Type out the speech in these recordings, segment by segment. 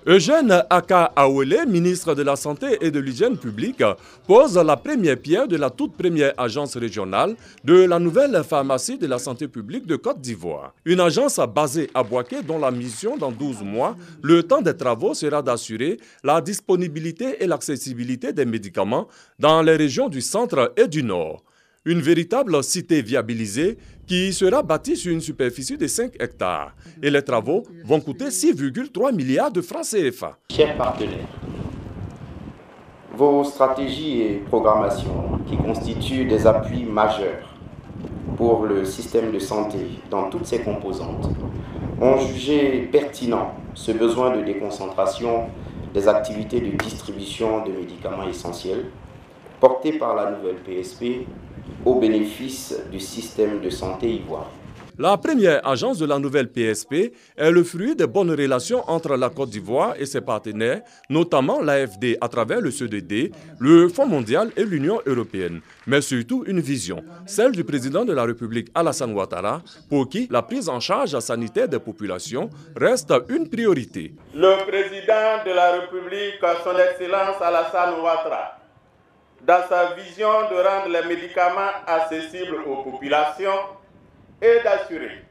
Eugène Aka Awele, ministre de la Santé et de l'Hygiène publique, pose la première pierre de la toute première agence régionale de la nouvelle pharmacie de la santé publique de Côte d'Ivoire. Une agence basée à Bouaké dont la mission dans 12 mois, le temps des travaux sera d'assurer la disponibilité et l'accessibilité des médicaments dans les régions du centre et du nord. Une véritable cité viabilisée qui sera bâtie sur une superficie de 5 hectares. Et les travaux vont coûter 6,3 milliards de francs CFA. Chers partenaires, vos stratégies et programmations qui constituent des appuis majeurs pour le système de santé dans toutes ses composantes ont jugé pertinent ce besoin de déconcentration des activités de distribution de médicaments essentiels porté par la nouvelle PSP au bénéfice du système de santé ivoirien. La première agence de la nouvelle PSP est le fruit des bonnes relations entre la Côte d'Ivoire et ses partenaires, notamment l'AFD à travers le CEDD, le Fonds mondial et l'Union européenne. Mais surtout une vision, celle du président de la République Alassane Ouattara, pour qui la prise en charge sanitaire des populations reste une priorité. Le président de la République, son Excellence Alassane Ouattara, dans sa vision de rendre les médicaments accessibles aux populations et d'assurer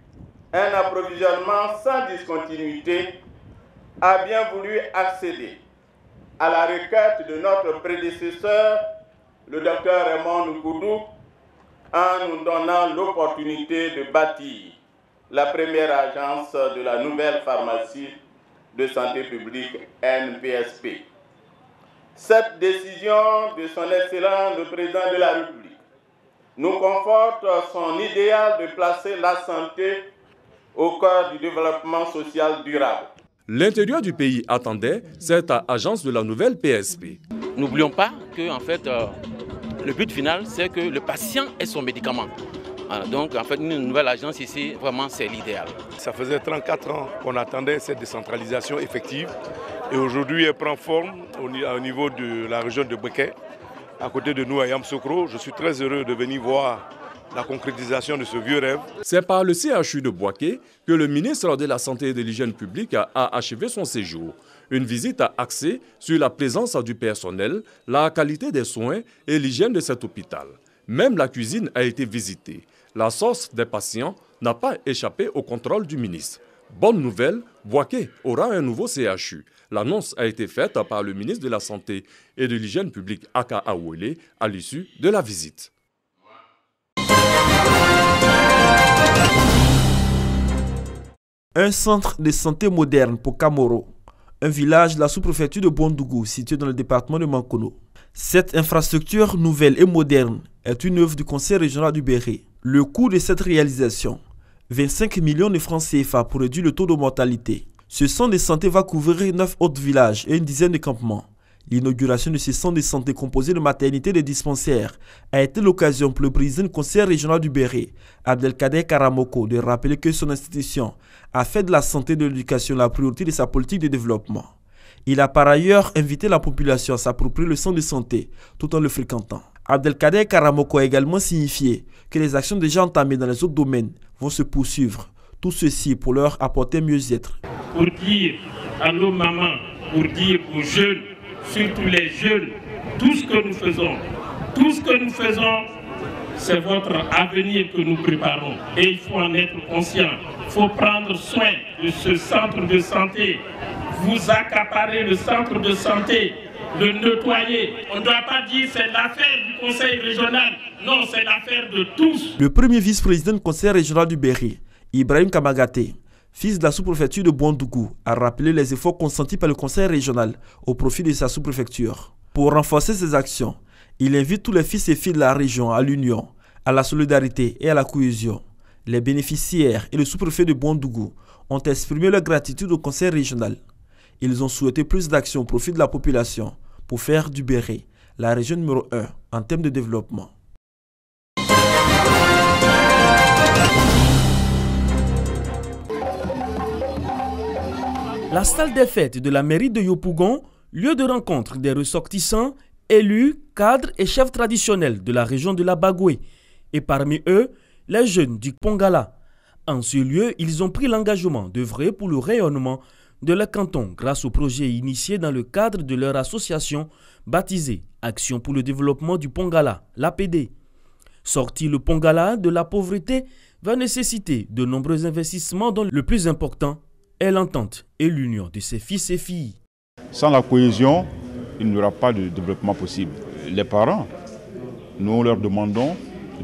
un approvisionnement sans discontinuité, a bien voulu accéder à la requête de notre prédécesseur, le docteur Raymond Nkoudou, en nous donnant l'opportunité de bâtir la première agence de la nouvelle pharmacie de santé publique NPSP. Cette décision de son Excellence le Président de la République nous conforte son idéal de placer la santé au cœur du développement social durable. L'intérieur du pays attendait cette agence de la nouvelle PSP. N'oublions pas que le but final, c'est que le patient ait son médicament. Donc en fait, une nouvelle agence ici, vraiment c'est l'idéal. Ça faisait 34 ans qu'on attendait cette décentralisation effective et aujourd'hui elle prend forme au niveau de la région de Bouaké, à côté de nous à Yamoussoukro. Je suis très heureux de venir voir la concrétisation de ce vieux rêve. C'est par le CHU de Bouaké que le ministre de la Santé et de l'Hygiène publique a achevé son séjour. Une visite axée sur la présence du personnel, la qualité des soins et l'hygiène de cet hôpital. Même la cuisine a été visitée. La sauce des patients n'a pas échappé au contrôle du ministre. Bonne nouvelle, Bouaké aura un nouveau CHU. L'annonce a été faite par le ministre de la Santé et de l'Hygiène publique Aka Awele à l'issue de la visite. Un centre de santé moderne pour Kamoro, un village de la sous-préfecture de Bondougou situé dans le département de Mankono. Cette infrastructure nouvelle et moderne est une œuvre du Conseil régional du Béret. Le coût de cette réalisation, 25 millions de francs CFA pour réduire le taux de mortalité. Ce centre de santé va couvrir 9 autres villages et une dizaine de campements. L'inauguration de ce centre de santé composé de maternités et de dispensaires a été l'occasion pour le président du Conseil régional du Béret, Abdelkader Karamoko, de rappeler que son institution a fait de la santé et de l'éducation la priorité de sa politique de développement. Il a par ailleurs invité la population à s'approprier le centre de santé tout en le fréquentant. Abdelkader Karamoko a également signifié que les actions déjà entamées dans les autres domaines vont se poursuivre. Tout ceci pour leur apporter mieux-être. Pour dire à nos mamans, pour dire aux jeunes, surtout les jeunes, tout ce que nous faisons, c'est votre avenir que nous préparons. Et il faut en être conscient. Il faut prendre soin de ce centre de santé. Vous accaparez le centre de santé, le nettoyer. On ne doit pas dire c'est l'affaire du conseil régional. Non, c'est l'affaire de tous. Le premier vice-président du conseil régional du Béret, Ibrahim Kamagaté, fils de la sous-préfecture de Bondougou, a rappelé les efforts consentis par le conseil régional au profit de sa sous-préfecture. Pour renforcer ces actions, il invite tous les fils et filles de la région à l'union, à la solidarité et à la cohésion. Les bénéficiaires et le sous-préfet de Bondougou ont exprimé leur gratitude au conseil régional. Ils ont souhaité plus d'actions au profit de la population pour faire du Béret la région numéro 1 en termes de développement. La salle des fêtes de la mairie de Yopougon, lieu de rencontre des ressortissants, élus, cadres et chefs traditionnels de la région de la Bagoué, et parmi eux, les jeunes du Pongala. En ce lieu, ils ont pris l'engagement d'œuvrer pour le rayonnement de leur canton grâce au projet initié dans le cadre de leur association baptisée Action pour le développement du Pongala, l'APD. Sortir le Pongala de la pauvreté va nécessiter de nombreux investissements dont le plus important est l'entente et l'union de ses fils et filles. Sans la cohésion, il n'y aura pas de développement possible. Les parents, nous leur demandons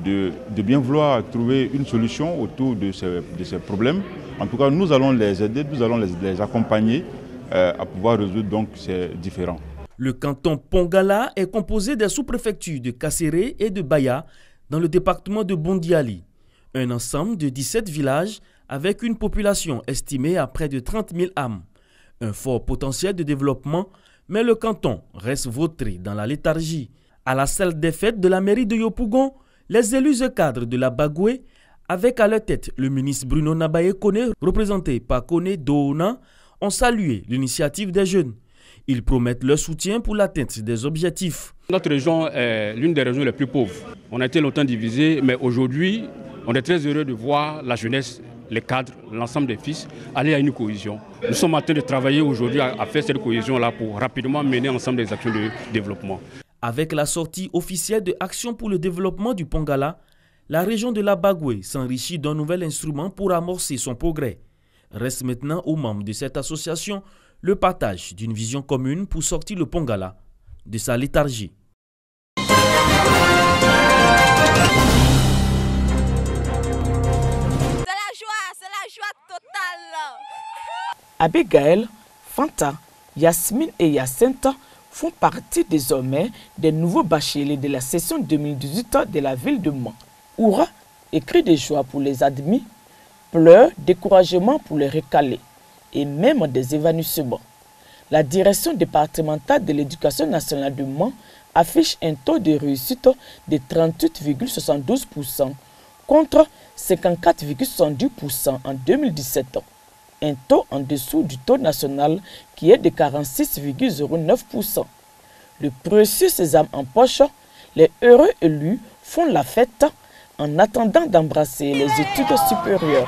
de bien vouloir trouver une solution autour de ces problèmes. En tout cas, nous allons les aider, nous allons les accompagner à pouvoir résoudre donc ces différends. Le canton Pongala est composé des sous-préfectures de Kasséré et de Baya dans le département de Bondiali. Un ensemble de 17 villages avec une population estimée à près de 30 000 âmes. Un fort potentiel de développement, mais le canton reste vautré dans la léthargie. À la salle des fêtes de la mairie de Yopougon, les élus et cadres de la Bagoué, avec à leur tête le ministre Bruno Nabaye Kone, représenté par Kone Doona, ont salué l'initiative des jeunes. Ils promettent leur soutien pour l'atteinte des objectifs. Notre région est l'une des régions les plus pauvres. On a été longtemps divisés, mais aujourd'hui, on est très heureux de voir la jeunesse, les cadres, l'ensemble des fils aller à une cohésion. Nous sommes en train de travailler aujourd'hui à faire cette cohésion-là pour rapidement mener ensemble des actions de développement. Avec la sortie officielle de Action pour le développement du Pongala, la région de la Bagoué s'enrichit d'un nouvel instrument pour amorcer son progrès. Reste maintenant aux membres de cette association le partage d'une vision commune pour sortir le Pongala de sa léthargie. C'est la joie totale. Abigail, Fanta, Yasmine et Yacinthe font partie désormais des nouveaux bacheliers de la session 2018 de la ville de Mans. Oura, écrit de joie pour les admis, pleurs, découragement pour les recalés et même des évanouissements. La direction départementale de l'éducation nationale de Mans affiche un taux de réussite de 38,72% contre 54,70% en 2017. Un taux en dessous du taux national qui est de 46,09%. Le précieux sésame en poche, les heureux élus font la fête en attendant d'embrasser les études supérieures.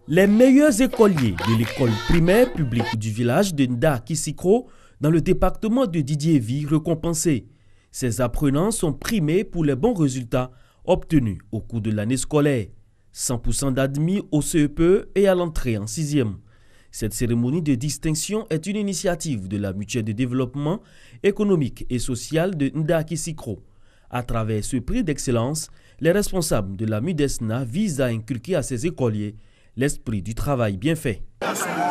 Les meilleurs écoliers de l'école primaire publique du village de Nda Kisikro dans le département de Didiévi récompensés. Ces apprenants sont primés pour les bons résultats obtenus au cours de l'année scolaire. 100% d'admis au CEPE et à l'entrée en 6e. Cette cérémonie de distinction est une initiative de la Mutuelle de développement économique et social de Nda Kisikro. À travers ce prix d'excellence, les responsables de la MUDESNA visent à inculquer à ces écoliers l'esprit du travail bien fait.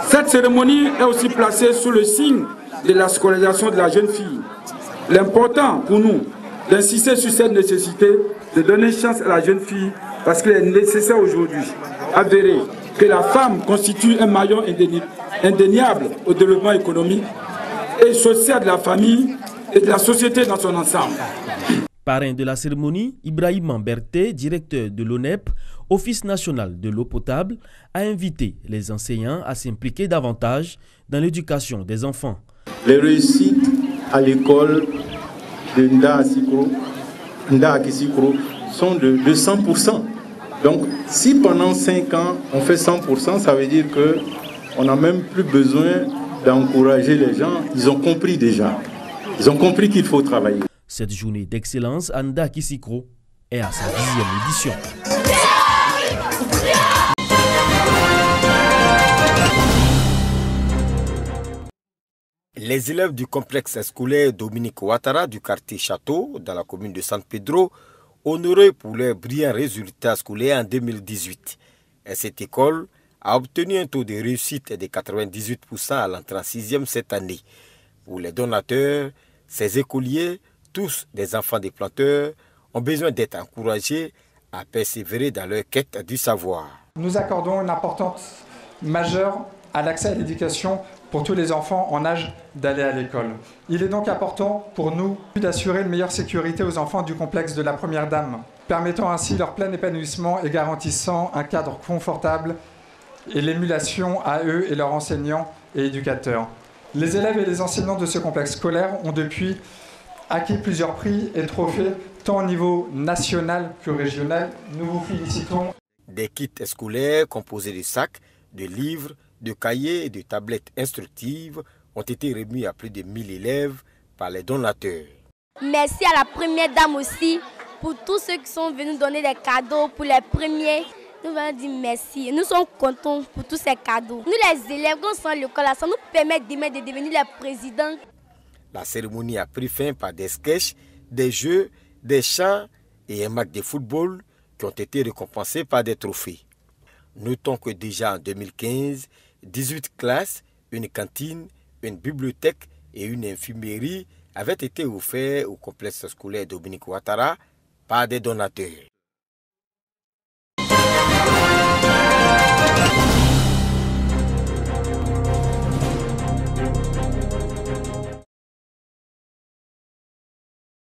Cette cérémonie est aussi placée sous le signe de la scolarisation de la jeune fille. L'important pour nous d'insister sur cette nécessité de donner chance à la jeune fille parce qu'il est nécessaire aujourd'hui, avéré, que la femme constitue un maillon indéniable au développement économique et social de la famille et de la société dans son ensemble. Parrain de la cérémonie, Ibrahim Berté, directeur de l'ONEP, Office national de l'eau potable, a invité les enseignants à s'impliquer davantage dans l'éducation des enfants. Les réussites à l'école de Nda Kisikro sont de 100%. Donc, si pendant 5 ans, on fait 100%, ça veut dire qu'on n'a même plus besoin d'encourager les gens. Ils ont compris déjà. Ils ont compris qu'il faut travailler. Cette journée d'excellence à Nda Kisikro est à sa 10e édition. Les élèves du complexe scolaire Dominique Ouattara du quartier Château, dans la commune de San Pedro, honorés pour leurs brillants résultats scolaires en 2018. Et cette école a obtenu un taux de réussite de 98% à l'entrée en 6e cette année. Pour les donateurs, ces écoliers, tous des enfants des planteurs, ont besoin d'être encouragés à persévérer dans leur quête du savoir. Nous accordons une importance majeure à l'accès à l'éducation pour tous les enfants en âge d'aller à l'école. Il est donc important pour nous d'assurer une meilleure sécurité aux enfants du complexe de la Première Dame, permettant ainsi leur plein épanouissement et garantissant un cadre confortable et l'émulation à eux et leurs enseignants et éducateurs. Les élèves et les enseignants de ce complexe scolaire ont depuis acquis plusieurs prix et trophées, tant au niveau national que régional. Nous vous félicitons. Des kits scolaires composés de sacs, de livres, de cahiers et de tablettes instructives ont été remis à plus de 1000 élèves par les donateurs. Merci à la première dame aussi pour tous ceux qui sont venus donner des cadeaux pour les premiers. Nous voulons dire merci. Nous sommes contents pour tous ces cadeaux. Nous les élèves, quand on sort à l'école, ça nous permet demain de devenir les présidents. La cérémonie a pris fin par des sketchs, des jeux, des chants et un match de football qui ont été récompensés par des trophées. Notons que déjà en 2015, 18 classes, une cantine, une bibliothèque et une infirmerie avaient été offerts au complexe scolaire Dominique Ouattara par des donateurs.